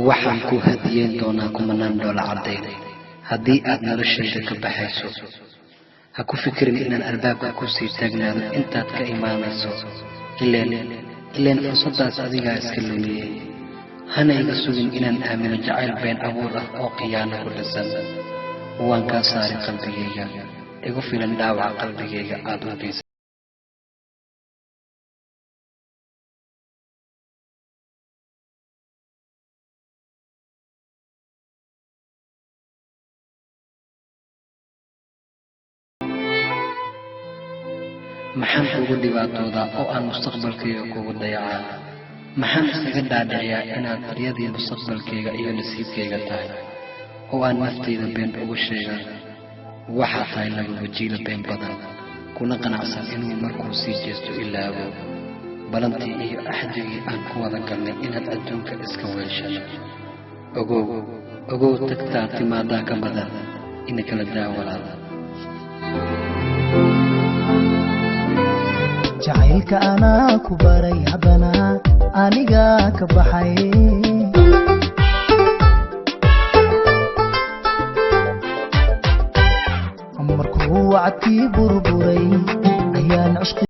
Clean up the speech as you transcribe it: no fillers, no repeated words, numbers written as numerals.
waxaan ku hadiyeyn doonaa kumanaan doolar caddayn haddii aad noloshayda ka baxayso. ha ku fikirin inaan albaabka ku sii taagnaado intaad ka imaanayso. ileen fursadaas adigaa iska lumiyey. hana iga sugin inaan aamino jacayl been abuur ah oo khiyaano ku dhisan. waan kaa saari qalbigayga, igu filan dhaawaca qalbigayga aad u geysay. maxaan kugu dhibaatoodaa oo aan mustaqbalkayga kugu dayacaa? maxaan isaga dhaadhiciyaa inaad riyadii mustaqbalkayga iyo nasiibkayga tahay oo aan naftayda been ugu sheegaa? waxaa tahay laba wajiila been badan, kuna qanacsan inuu markuu sii jeesto ilaabo balantii iyo axdigii aan ku wada galnay inaad adduunka iska weeshano. ogow tagtaa timaadaa ka badan ina kala daawalaada. jacaylka anaa ku baray haddana aniga ka baxay. markuu wacdkii burburay